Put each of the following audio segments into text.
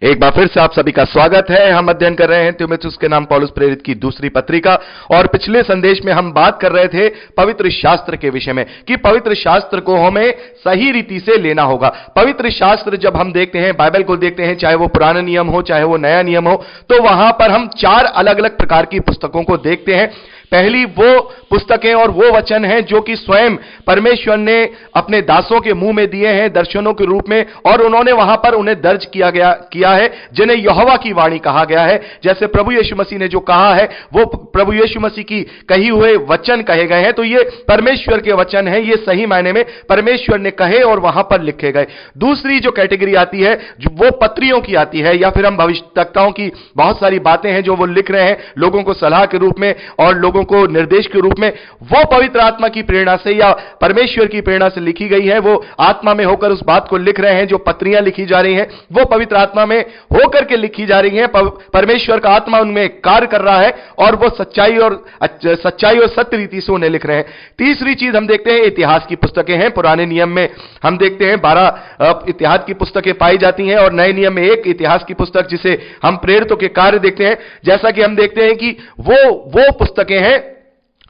एक बार फिर से आप सभी का स्वागत है। हम अध्ययन कर रहे हैं तीमुथियुस के नाम पौलुस प्रेरित की दूसरी पत्रिका, और पिछले संदेश में हम बात कर रहे थे पवित्र शास्त्र के विषय में कि पवित्र शास्त्र को हमें सही रीति से लेना होगा। पवित्र शास्त्र जब हम देखते हैं, बाइबल को देखते हैं, चाहे वो पुराना नियम हो चाहे वो नया नियम हो, तो वहां पर हम चार अलग अलग प्रकार की पुस्तकों को देखते हैं। पहली वो पुस्तकें और वो वचन हैं जो कि स्वयं परमेश्वर ने अपने दासों के मुंह में दिए हैं दर्शनों के रूप में, और उन्होंने वहां पर उन्हें दर्ज किया है, जिन्हें यहोवा की वाणी कहा गया है। जैसे प्रभु यीशु मसीह ने जो कहा है वो प्रभु यीशु मसीह की कही हुए वचन कहे गए हैं, तो ये परमेश्वर के वचन हैं, ये सही मायने में परमेश्वर ने कहे और वहां पर लिखे गए। दूसरी जो कैटेगरी आती है वो पत्रियों की आती है, या फिर हम भविष्यवक्ताओं की बहुत सारी बातें हैं जो वो लिख रहे हैं लोगों को सलाह के रूप में और लोगों को निर्देश के रूप में, वो पवित्र आत्मा की प्रेरणा से या परमेश्वर की प्रेरणा से लिखी गई है। वो आत्मा में होकर उस बात को लिख रहे हैं। जो पत्रियां लिखी जा रही हैं वो पवित्र आत्मा में होकर के लिखी जा रही हैं। परमेश्वर का आत्मा उनमें कार्य कर रहा है और वो सच्चाई और सत्य रीति से उन्हें लिख रहे हैं। तीसरी चीज हम देखते हैं इतिहास की पुस्तकें हैं। पुराने नियम में हम देखते हैं 12 इतिहास की पुस्तकें पाई जाती हैं, और नए नियम में एक इतिहास की पुस्तक जिसे हम प्रेरितों के कार्य देखते हैं। जैसा कि हम देखते हैं कि वो पुस्तकें हैं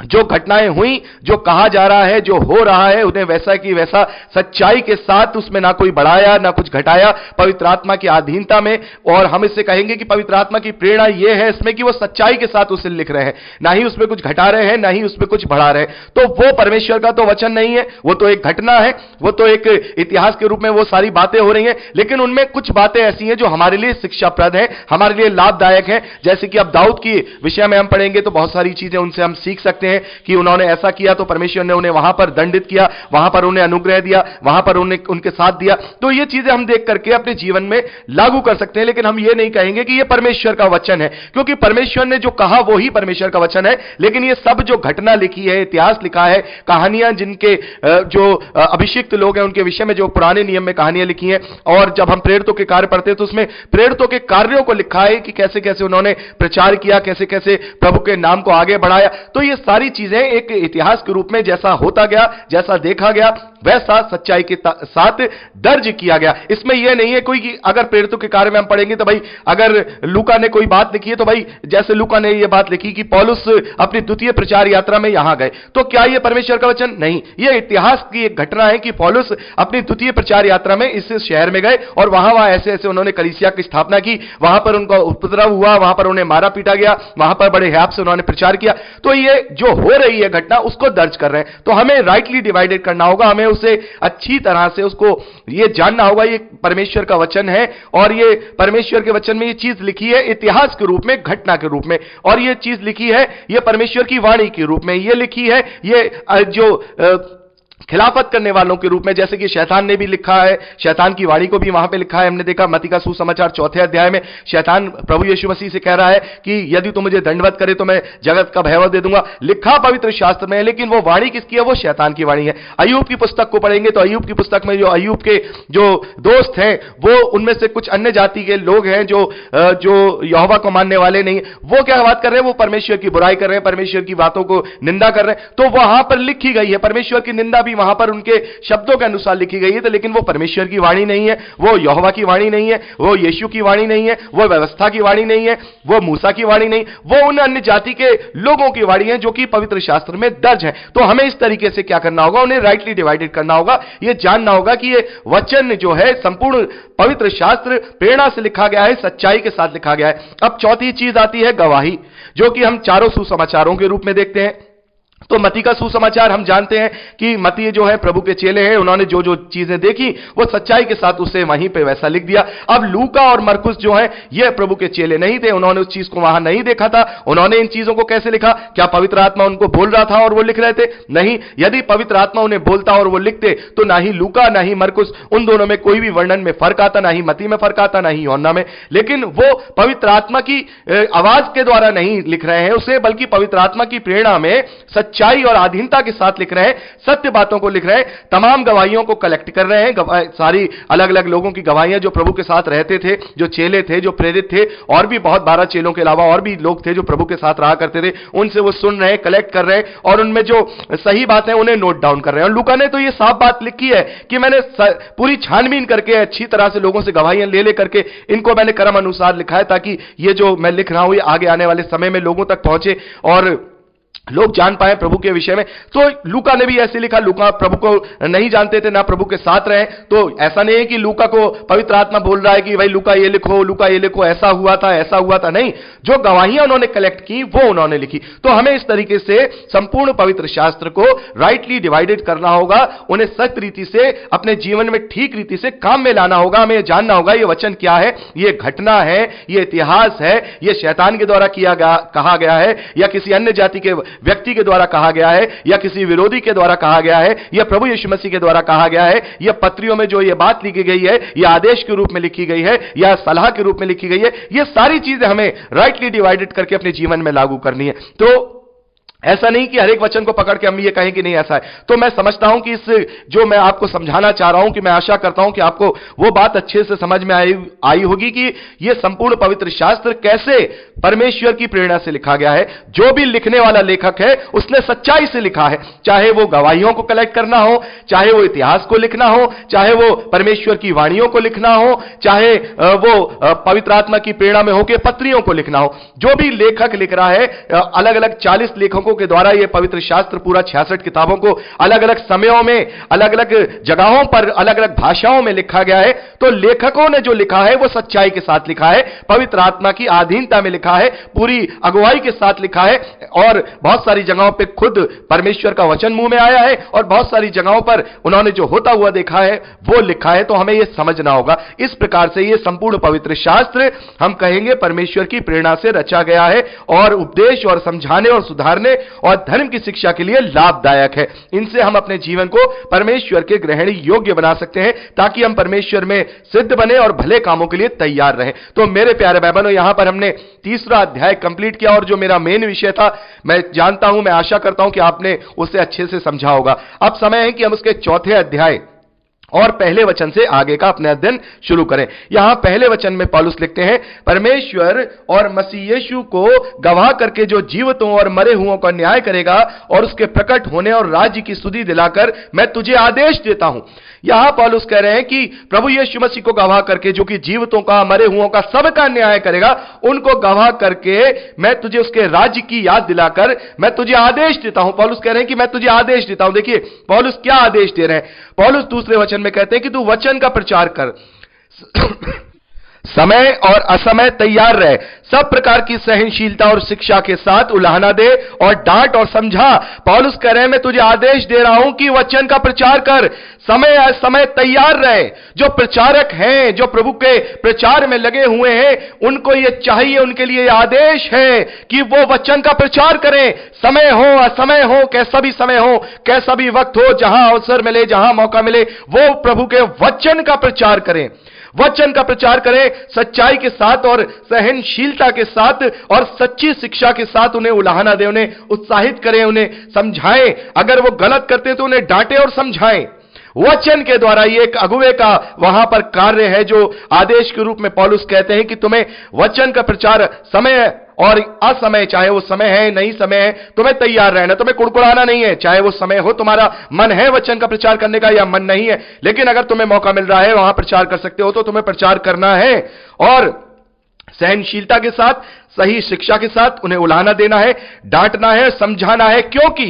जो घटनाएं हुई, जो कहा जा रहा है, जो हो रहा है, उन्हें वैसा की वैसा सच्चाई के साथ, उसमें ना कोई बढ़ाया ना कुछ घटाया, पवित्र आत्मा की अधीनता में। और हम इससे कहेंगे कि पवित्र आत्मा की प्रेरणा यह है इसमें कि वो सच्चाई के साथ उसे लिख रहे हैं, ना ही उसमें कुछ घटा रहे हैं ना ही उसमें कुछ बढ़ा रहे हैं। तो वो परमेश्वर का तो वचन नहीं है, वो तो एक घटना है, वो तो एक इतिहास के रूप में वो सारी बातें हो रही हैं, लेकिन उनमें कुछ बातें ऐसी हैं जो हमारे लिए शिक्षाप्रद हैं, हमारे लिए लाभदायक हैं। जैसे कि अब दाऊद की विषय में हम पढ़ेंगे तो बहुत सारी चीजें उनसे हम सीख सकते हैं कि उन्होंने ऐसा किया तो परमेश्वर ने उन्हें वहां पर दंडित किया, वहां पर उन्हें अनुग्रह दिया, वहां पर उन्हें उनके साथ दिया। तो ये चीजें हम देख करके अपने जीवन में लागू कर सकते हैं, लेकिन हम ये नहीं कहेंगे कि ये परमेश्वर का वचन है, क्योंकि परमेश्वर ने जो कहा वो ही परमेश्वर का वचन है। लेकिन ये सब जो घटना लिखी है, इतिहास लिखा है, कहानियां जिनके जो अभिषिक्त लोग हैं उनके विषय में जो पुराने नियम में कहानियां लिखी हैं, और जब हम प्रेरितों के कार्य पढ़ते हैं तो उसमें प्रेरितों के कार्यों को लिखा है कि कैसे कैसे उन्होंने प्रचार किया, कैसे कैसे प्रभु के नाम को आगे बढ़ाया। तो ये सारी चीजें एक इतिहास के रूप में जैसा होता गया, जैसा देखा गया, वैसा सच्चाई के साथ दर्ज किया गया। इसमें यह नहीं है कोई कि अगर प्रेरितों के कार्य में हम पढ़ेंगे तो भाई अगर लूका ने कोई बात लिखी है तो भाई जैसे लूका ने यह बात लिखी कि पौलुस अपनी द्वितीय प्रचार यात्रा में यहां गए, तो क्या यह परमेश्वर का वचन? नहीं, यह इतिहास की एक घटना है कि पौलुस अपनी द्वितीय प्रचार यात्रा में इस शहर में गए और वहां ऐसे ऐसे उन्होंने कलीसिया की स्थापना की, वहां पर उनका उपद्रव हुआ, वहां पर उन्हें मारा पीटा गया, वहां पर बड़े हैप से उन्होंने प्रचार किया। तो ये जो हो रही है घटना उसको दर्ज कर रहे हैं। तो हमें राइटली डिवाइडेड करना होगा, हमें उसे अच्छी तरह से उसको ये जानना होगा ये परमेश्वर का वचन है, और ये परमेश्वर के वचन में ये चीज लिखी है इतिहास के रूप में, घटना के रूप में, और ये चीज लिखी है ये परमेश्वर की वाणी के रूप में, ये लिखी है ये जो खिलाफत करने वालों के रूप में, जैसे कि शैतान ने भी लिखा है, शैतान की वाणी को भी वहां पे लिखा है। हमने देखा मत्ती का सुसमाचार 4 अध्याय में शैतान प्रभु यीशु मसीह से कह रहा है कि यदि तू मुझे दंडवत करे तो मैं जगत का भयवत दे दूंगा। लिखा पवित्र शास्त्र में है, लेकिन वो वाणी किसकी है? वो शैतान की वाणी है। अय्यूब की पुस्तक को पढ़ेंगे तो अय्यूब की पुस्तक में जो अय्यूब के जो दोस्त हैं वो उनमें से कुछ अन्य जाति के लोग हैं जो यहोवा को मानने वाले नहीं, वो क्या बात कर रहे हैं? वो परमेश्वर की बुराई कर रहे हैं, परमेश्वर की बातों को निंदा कर रहे हैं। तो वहां पर लिखी गई है परमेश्वर की निंदा भी वहां पर उनके शब्दों के अनुसार लिखी गई है, तो लेकिन वो परमेश्वर की वाणी नहीं है, वो यहोवा की वाणी नहीं है, वो यीशु की वाणी नहीं है, वो व्यवस्था की वाणी नहीं है, वो मूसा की वाणी नहीं, वो उन अन्य जाति के लोगों की वाणी है जो कि पवित्र शास्त्र में दर्ज है। तो हमें इस तरीके से क्या करना होगा? उन्हें राइटली डिवाइडेड करना होगा, ये जानना होगा कि ये वचन जो है संपूर्ण पवित्र शास्त्र प्रेरणा से लिखा गया है, सच्चाई के साथ लिखा गया है। अब चौथी चीज आती है गवाही, जो कि हम चारों सुसमाचारों के रूप में देखते हैं। तो मत्ती का सुसमाचार हम जानते हैं कि मत्ती जो है प्रभु के चेले हैं, उन्होंने जो जो चीजें देखी वो सच्चाई के साथ उसे वहीं पे वैसा लिख दिया। अब लूका और मरकुस जो है ये प्रभु के चेले नहीं थे, उन्होंने उस चीज को वहां नहीं देखा था। उन्होंने इन चीजों को कैसे लिखा? क्या पवित्र आत्मा उनको बोल रहा था और वो लिख रहे थे? नहीं। यदि पवित्र आत्मा उन्हें बोलता और वो लिखते तो ना ही लूका ना ही मरकुस, उन दोनों में कोई भी वर्णन में फर्क आता, ना ही मत्ती में फर्क आता, ना ही यूहन्ना में। लेकिन वो पवित्र आत्मा की आवाज के द्वारा नहीं लिख रहे हैं उसे, बल्कि पवित्र आत्मा की प्रेरणा में सच्चाई और अधीनता के साथ लिख रहे हैं, सत्य बातों को लिख रहे हैं, तमाम गवाहियों को कलेक्ट कर रहे हैं, सारी अलग अलग लोगों की गवाहियां जो प्रभु के साथ रहते थे, जो चेले थे, जो प्रेरित थे, और भी बहुत 12 चेलों के अलावा और भी लोग थे जो प्रभु के साथ रहा करते थे, उनसे वो सुन रहे हैं, कलेक्ट कर रहे हैं और उनमें जो सही बात है उन्हें नोट डाउन कर रहे हैं। और लूका ने तो ये साफ बात लिखी है कि मैंने पूरी छानबीन करके अच्छी तरह से लोगों से गवाहियां ले करके इनको मैंने क्रम अनुसार लिखा है, ताकि ये जो मैं लिख रहा हूं ये आगे आने वाले समय में लोगों तक पहुंचे और लोग जान पाए प्रभु के विषय में। तो लूका ने भी ऐसे लिखा, लूका प्रभु को नहीं जानते थे, ना प्रभु के साथ रहे, तो ऐसा नहीं है कि लूका को पवित्र आत्मा बोल रहा है कि भाई लूका ये लिखो, लूका ये लिखो, ऐसा हुआ था, ऐसा हुआ था। नहीं, जो गवाहियां उन्होंने कलेक्ट की वो उन्होंने लिखी। तो हमें इस तरीके से संपूर्ण पवित्र शास्त्र को राइटली डिवाइडेड करना होगा, उन्हें सत्य रीति से अपने जीवन में ठीक रीति से काम में लाना होगा। हमें जानना होगा ये वचन क्या है, ये घटना है, ये इतिहास है, ये शैतान के द्वारा कहा गया है, या किसी अन्य जाति के व्यक्ति के द्वारा कहा गया है, या किसी विरोधी के द्वारा कहा गया है, या प्रभु यीशु मसीह के द्वारा कहा गया है, या पत्रियों में जो ये बात लिखी गई है, या आदेश के रूप में लिखी गई है, या सलाह के रूप में लिखी गई है। ये सारी चीजें हमें राइटली डिवाइडेड करके अपने जीवन में लागू करनी है। तो ऐसा नहीं कि हर एक वचन को पकड़ के हम ये कहें कि नहीं ऐसा है। तो मैं समझता हूं कि इस जो मैं आपको समझाना चाह रहा हूं, कि मैं आशा करता हूं कि आपको वो बात अच्छे से समझ में आई होगी कि ये संपूर्ण पवित्र शास्त्र कैसे परमेश्वर की प्रेरणा से लिखा गया है। जो भी लिखने वाला लेखक है उसने सच्चाई से लिखा है, चाहे वो गवाहियों को कलेक्ट करना हो, चाहे वो इतिहास को लिखना हो, चाहे वो परमेश्वर की वाणियों को लिखना हो, चाहे वो पवित्र आत्मा की प्रेरणा में होकर पत्रियों को लिखना हो। जो भी लेखक लिख रहा है, अलग अलग 40 लेखकों के द्वारा यह पवित्र शास्त्र पूरा 66 किताबों को अलग अलग समयों में, अलग अलग जगहों पर, अलग अलग भाषाओं में लिखा गया है। तो लेखकों ने जो लिखा है वो सच्चाई के साथ लिखा है, पवित्र आत्मा की अधीनता में लिखा है, पूरी अगुवाई के साथ लिखा है। और बहुत सारी जगहों पे खुद परमेश्वर का वचन मुंह में आया है, और बहुत सारी जगहों पर उन्होंने जो होता हुआ देखा है वो लिखा है। तो हमें यह समझना होगा, इस प्रकार से यह संपूर्ण पवित्र शास्त्र हम कहेंगे परमेश्वर की प्रेरणा से रचा गया है, और उपदेश और समझाने और सुधारने और धर्म की शिक्षा के लिए लाभदायक है। इनसे हम अपने जीवन को परमेश्वर के ग्रहणी योग्य बना सकते हैं, ताकि हम परमेश्वर में सिद्ध बने और भले कामों के लिए तैयार रहे। तो मेरे प्यारे भाई बहनों, यहां पर हमने तीसरा अध्याय कंप्लीट किया, और जो मेरा मेन विषय था, मैं जानता हूं, मैं आशा करता हूं कि आपने उसे अच्छे से समझा होगा। अब समय है कि हम उसके चौथे अध्याय और पहले वचन से आगे का अपने अध्ययन शुरू करें। यहां पहले वचन में पौलुस लिखते हैं, परमेश्वर और मसीह यीशु को गवाह करके जो जीवितों और मरे हुओं का न्याय करेगा और उसके प्रकट होने और राज्य की सुधि दिलाकर मैं तुझे आदेश देता हूं। यहां पौलुस कह रहे हैं कि प्रभु यीशु मसीह को गवाह करके, जो कि जीवितों का, मरे हुओं का, सबका न्याय करेगा, उनको गवाह करके मैं तुझे उसके राज्य की याद दिलाकर मैं तुझे आदेश देता हूं। पौलुस कह रहे हैं कि मैं तुझे आदेश देता हूं। देखिए पौलुस क्या आदेश दे रहे हैं। पौलुस दूसरे वचन में कहते हैं कि तू वचन का प्रचार कर, समय और असमय तैयार रहे, सब प्रकार की सहनशीलता और शिक्षा के साथ उलाहना दे और डांट और समझा। पौलुस कह रहे हैं, मैं तुझे आदेश दे रहा हूं कि वचन का प्रचार कर, समय असमय तैयार रहे। जो प्रचारक हैं, जो प्रभु के प्रचार में लगे हुए हैं, उनको यह चाहिए, उनके लिए यह आदेश है कि वो वचन का प्रचार करें। समय हो, असमय हो, कैसा भी समय हो, कैसा भी वक्त हो, जहां अवसर मिले, जहां मौका मिले, वो प्रभु के वचन का प्रचार करें। वचन का प्रचार करें सच्चाई के साथ और सहनशीलता के साथ और सच्ची शिक्षा के साथ। उन्हें उलाहना दे, उन्हें उत्साहित करें, उन्हें समझाएं। अगर वो गलत करते हैं तो उन्हें डांटे और समझाएं। वचन के द्वारा ये एक अगुवे का वहां पर कार्य है, जो आदेश के रूप में पौलुस कहते हैं कि तुम्हें वचन का प्रचार समय और असमय, चाहे वो समय है नहीं समय है, तुम्हें तैयार रहना, तुम्हें कुड़कुड़ाना नहीं है। चाहे वो समय हो, तुम्हारा मन है वचन का प्रचार करने का या मन नहीं है, लेकिन अगर तुम्हें मौका मिल रहा है, वहां प्रचार कर सकते हो, तो तुम्हें प्रचार करना है। और सहनशीलता के साथ, सही शिक्षा के साथ उन्हें उलाहना देना है, डांटना है, समझाना है। क्योंकि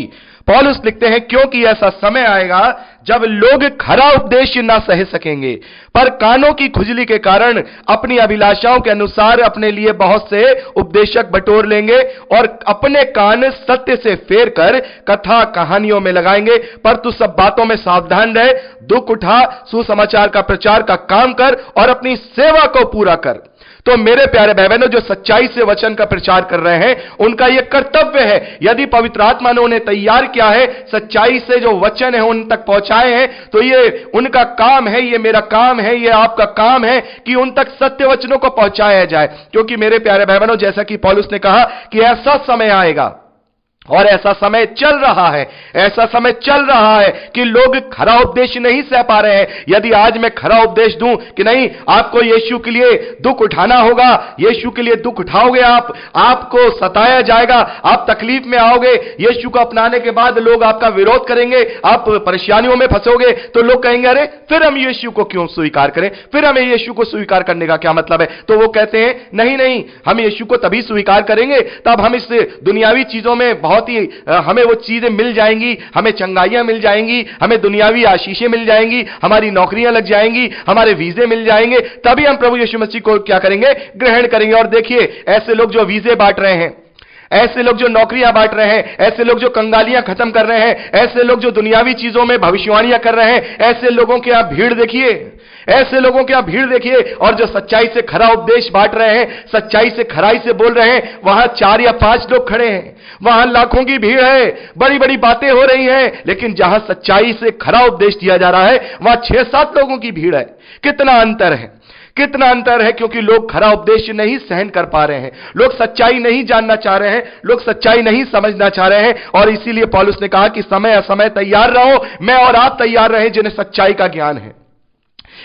पौलुस लिखते हैं, क्योंकि ऐसा समय आएगा जब लोग खरा उपदेश ना सह सकेंगे, पर कानों की खुजली के कारण अपनी अभिलाषाओं के अनुसार अपने लिए बहुत से उपदेशक बटोर लेंगे और अपने कान सत्य से फेर कर कथा कहानियों में लगाएंगे। पर तू सब बातों में सावधान रहे, दुख उठा, सुसमाचार का प्रचार का काम कर और अपनी सेवा को पूरा कर। तो मेरे प्यारे भाई बहनों, जो सच्चाई से वचन का प्रचार कर रहे हैं, उनका यह कर्तव्य है। यदि पवित्र आत्मा ने उन्हें तैयार किया है, सच्चाई से जो वचन है उन तक पहुंचाए हैं, तो ये उनका काम है, ये मेरा काम है, ये आपका काम है कि उन तक सत्य वचनों को पहुंचाया जाए। क्योंकि मेरे प्यारे भाई बहनों, जैसा कि पौलुस ने कहा कि ऐसा समय आएगा, और ऐसा समय चल रहा है, ऐसा समय चल रहा है कि लोग खरा उपदेश नहीं सह पा रहे हैं। यदि आज मैं खरा उपदेश दूं कि नहीं, आपको यीशु के लिए दुख उठाना होगा, यीशु के लिए दुख उठाओगे आप, आपको सताया जाएगा, आप तकलीफ में आओगे, यीशु को अपनाने के बाद लोग आपका विरोध करेंगे, आप परेशानियों में फंसोगे, तो लोग कहेंगे अरे फिर हम यीशु को क्यों स्वीकार करें, फिर हमें यीशु को स्वीकार करने का क्या मतलब है। तो वो कहते हैं नहीं नहीं, हम यीशु को तभी स्वीकार करेंगे तब हम इस दुनियावी चीजों में बहुत ही हमें वो चीजें मिल जाएंगी, हमें चंगाइयां मिल जाएंगी, हमें दुनियावी आशीषें मिल जाएंगी, हमारी नौकरियां लग जाएंगी, हमारे वीजे मिल जाएंगे, तभी हम प्रभु यीशु मसीह को क्या करेंगे, ग्रहण करेंगे। और देखिए ऐसे लोग जो वीजे बांट रहे हैं, ऐसे लोग जो नौकरियां बांट रहे हैं, ऐसे लोग जो कंगालियां खत्म कर रहे हैं, ऐसे लोग जो दुनियावी चीजों में भविष्यवाणियां कर रहे हैं, ऐसे लोगों के यहां भीड़ देखिए, ऐसे लोगों की भीड़ देखिए। और जो सच्चाई से खरा उपदेश बांट रहे हैं, सच्चाई से खराई से बोल रहे हैं, वहां 4 या 5 लोग खड़े हैं, वहां लाखों की भीड़ है, बड़ी बड़ी बातें हो रही हैं, लेकिन जहां सच्चाई से खरा उपदेश दिया जा रहा है वहां 6-7 लोगों की भीड़ है। कितना अंतर है, कितना अंतर है, क्योंकि लोग खरा उपदेश नहीं सहन कर पा रहे हैं, लोग सच्चाई नहीं जानना चाह रहे हैं, लोग सच्चाई नहीं समझना चाह रहे हैं। और इसीलिए पौलुस ने कहा कि समय असमय तैयार रहो, मैं और आप तैयार रहें जिन्हें सच्चाई का ज्ञान है।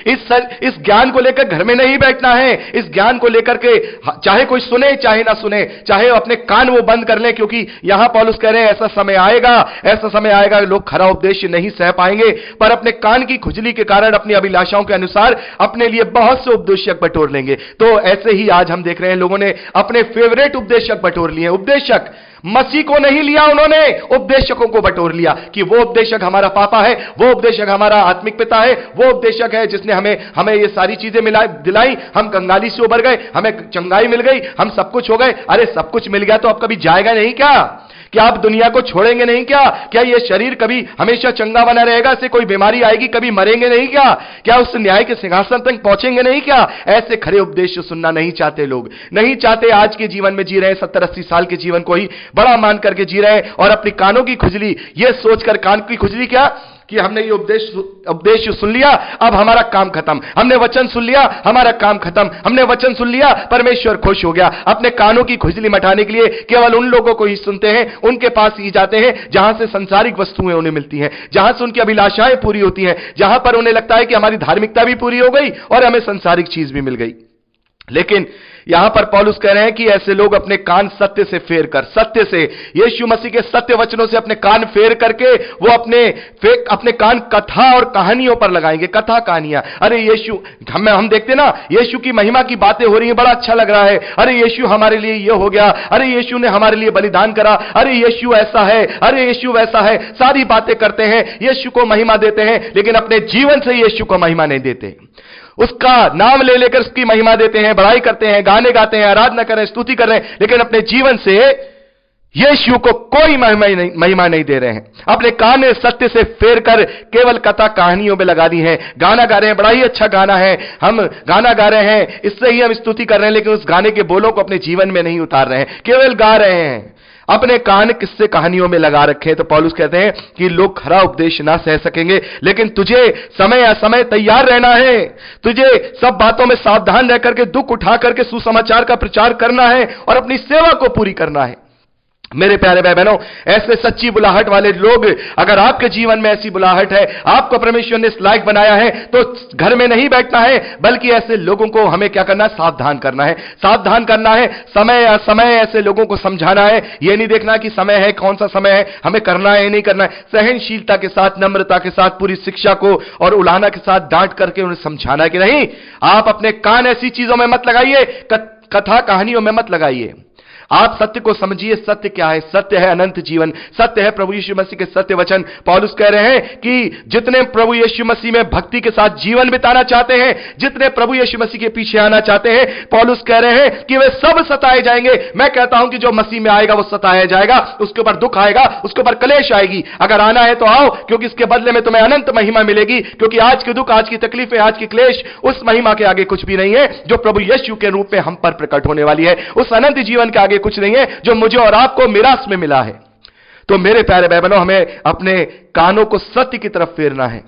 इस ज्ञान को लेकर घर में नहीं बैठना है, इस ज्ञान को लेकर के चाहे कोई सुने चाहे ना सुने, चाहे अपने कान वो बंद कर ले, क्योंकि यहां पौलुस कह रहे हैं ऐसा समय आएगा, ऐसा समय आएगा लोग खरा उपदेश नहीं सह पाएंगे, पर अपने कान की खुजली के कारण अपनी अभिलाषाओं के अनुसार अपने लिए बहुत से उपदेशक बटोर लेंगे। तो ऐसे ही आज हम देख रहे हैं लोगों ने अपने फेवरेट उपदेशक बटोर लिए। उपदेशक मसीह को नहीं लिया, उन्होंने उपदेशकों को बटोर लिया कि वो उपदेशक हमारा पापा है, वो उपदेशक हमारा आत्मिक पिता है, वो उपदेशक है जिसने हमें ये सारी चीजें दिलाई, हम कंगाली से उबर गए, हमें चंगाई मिल गई, हम सब कुछ हो गए। अरे सब कुछ मिल गया तो अब कभी जाएगा नहीं क्या? क्या आप दुनिया को छोड़ेंगे नहीं क्या? क्या ये शरीर कभी हमेशा चंगा बना रहेगा, इससे कोई बीमारी आएगी, कभी मरेंगे नहीं क्या? क्या उस न्याय के सिंहासन तक पहुंचेंगे नहीं क्या? ऐसे खरे उपदेश सुनना नहीं चाहते लोग, नहीं चाहते। आज के जीवन में जी रहे हैं, 70-80 साल के जीवन को ही बड़ा मान करके जी रहे हैं, और अपनी कानों की खुजली, ये सोचकर, कान की खुजली क्या कि हमने ये उपदेश सुन लिया, अब हमारा काम खत्म, हमने वचन सुन लिया, हमारा काम खत्म, हमने वचन सुन लिया, परमेश्वर खुश हो गया। अपने कानों की खुजली मिटाने के लिए केवल उन लोगों को ही सुनते हैं, उनके पास ही जाते हैं जहां से संसारिक वस्तुएं उन्हें मिलती हैं, जहां से उनकी अभिलाषाएं पूरी होती हैं, जहां पर उन्हें लगता है कि हमारी धार्मिकता भी पूरी हो गई और हमें संसारिक चीज भी मिल गई। लेकिन यहां पर पौलुस कह रहे हैं कि ऐसे लोग अपने कान सत्य से फेर कर, सत्य से, यीशु मसीह के सत्य वचनों से अपने कान फेर करके वो अपने कान कथा और कहानियों पर लगाएंगे। कथा कहानियां, अरे यीशु, हम देखते ना, यीशु की महिमा की बातें हो रही हैं, बड़ा अच्छा लग रहा है, अरे यीशु हमारे लिए ये हो गया, अरे यीशु ने हमारे लिए बलिदान करा, अरे यीशु ऐसा है, अरे यीशु वैसा है, सारी बातें करते हैं, यीशु को महिमा देते हैं, लेकिन अपने जीवन से यीशु को महिमा नहीं देते। उसका नाम ले लेकर उसकी महिमा देते हैं, बड़ाई करते हैं, गाने गाते हैं, आराधना कर रहे हैं, स्तुति कर रहे हैं, लेकिन अपने जीवन से यीशु को कोई महिमा नहीं दे रहे हैं। अपने कान सत्य से फेर कर केवल कथा कहानियों में लगा दी है। गाना गा रहे हैं, बड़ा ही अच्छा गाना है, हम गाना गा रहे हैं, इससे ही हम स्तुति कर रहे हैं, लेकिन उस गाने के बोलों को अपने जीवन में नहीं उतार रहे हैं, केवल गा रहे हैं। अपने कान किससे कहानियों में लगा रखे हैं। तो पौलुस कहते हैं कि लोग खरा उपदेश ना सह सकेंगे, लेकिन तुझे समय असमय तैयार रहना है, तुझे सब बातों में सावधान रह करके, दुख उठा करके सुसमाचार का प्रचार करना है और अपनी सेवा को पूरी करना है। मेरे प्यारे भाई बहनों, ऐसे सच्ची बुलाहट वाले लोग, अगर आपके जीवन में ऐसी बुलाहट है, आपको परमेश्वर ने इस लायक बनाया है, तो घर में नहीं बैठना है, बल्कि ऐसे लोगों को हमें क्या करना है, सावधान करना है, सावधान करना है। समय असमय ऐसे लोगों को समझाना है, यह नहीं देखना कि समय है, कौन सा समय है, हमें करना है नहीं करना है। सहनशीलता के साथ, नम्रता के साथ, पूरी शिक्षा को और उलाहना के साथ डांट करके उन्हें समझाना है कि नहीं, आप अपने कान ऐसी चीजों में मत लगाइए, कथा कहानियों में मत लगाइए। आप सत्य को समझिए। सत्य क्या है? सत्य है अनंत जीवन, सत्य है प्रभु यीशु मसीह के सत्य वचन। पौलुस कह रहे हैं कि जितने प्रभु यीशु मसीह में भक्ति के साथ जीवन बिताना चाहते हैं, जितने प्रभु यीशु मसीह के पीछे आना चाहते हैं, पौलुस कह रहे हैं कि वे सब सताए जाएंगे। मैं कहता हूं कि जो मसीह में आएगा वो सताया जाएगा, उसके ऊपर दुख आएगा, उसके ऊपर क्लेश आएगी। अगर आना है तो आओ, क्योंकि इसके बदले में तुम्हें अनंत महिमा मिलेगी। क्योंकि आज के दुख, आज की तकलीफें, आज की क्लेश उस महिमा के आगे कुछ भी नहीं है जो प्रभु यीशु के रूप में हम पर प्रकट होने वाली है। उस अनंत जीवन के आगे कुछ नहीं है जो मुझे और आपको मिरास में मिला है। तो मेरे प्यारे भाई बहनों, हमें अपने कानों को सत्य की तरफ फेरना है,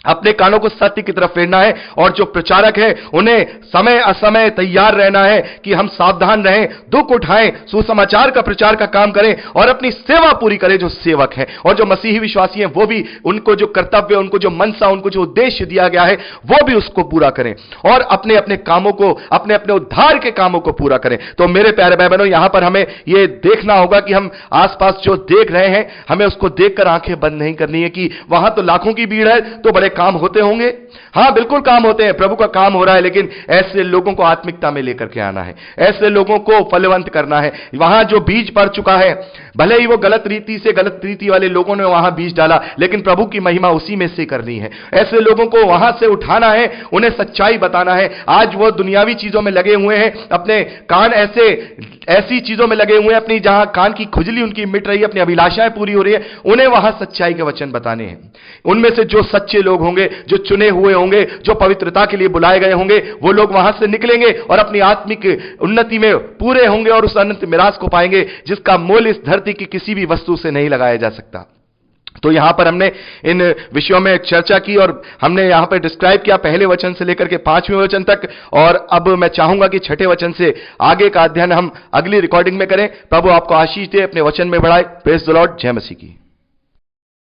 अपने कानों को सत्य की तरफ फेरना है, और जो प्रचारक है उन्हें समय असमय तैयार रहना है कि हम सावधान रहें, दुख उठाएं, सुसमाचार का प्रचार का काम करें और अपनी सेवा पूरी करें जो सेवक है। और जो मसीही विश्वासी हैं वो भी उनको जो कर्तव्य, उनको जो मनसा, उनको जो उद्देश्य दिया गया है वो भी उसको पूरा करें और अपने अपने कामों को, अपने अपने उद्धार के कामों को पूरा करें। तो मेरे प्यारे भाई बहनों, यहां पर हमें यह देखना होगा कि हम आसपास जो देख रहे हैं हमें उसको देखकर आंखें बंद नहीं करनी है कि वहां तो लाखों की भीड़ है तो बड़े काम होते होंगे। हां, बिल्कुल काम होते हैं, प्रभु का काम हो रहा है, लेकिन ऐसे लोगों को आत्मिकता में लेकर के आना है, ऐसे लोगों को फलवंत करना है। वहां जो बीज पड़ चुका है, भले ही वो गलत रीति वाले लोगों ने वहां बीज डाला, लेकिन प्रभु की महिमा उसी में से करनी है। ऐसे लोगों को वहां से उठाना है, उन्हें सच्चाई बताना है। आज वो दुनियावी चीजों में लगे हुए हैं, अपने कान ऐसी चीजों में लगे हुए हैं, अपनी जहां कान की खुजली उनकी मिट रही है, अपनी अभिलाषाएं पूरी हो रही है, उन्हें वहां सच्चाई के वचन बताने हैं। उनमें से जो सच्चे लोग होंगे, जो चुने हुए होंगे, जो पवित्रता के लिए बुलाए गए होंगे, वो लोग वहां से निकलेंगे और अपनी आत्मिक उन्नति में पूरे होंगे और उस अनंत मिरास को पाएंगे जिसका मोल इस धरती की किसी भी वस्तु से नहीं लगाया जा सकता। तो यहां पर हमने इन विषयों में चर्चा की और हमने यहां पर डिस्क्राइब किया पहले वचन से लेकर के 5वें वचन तक, और अब मैं चाहूंगा कि 6ठे वचन से आगे का अध्ययन हम अगली रिकॉर्डिंग में करें। प्रभु आपको आशीष दे, अपने वचन में बढ़ाए। Praise the Lord. जय मसीह की।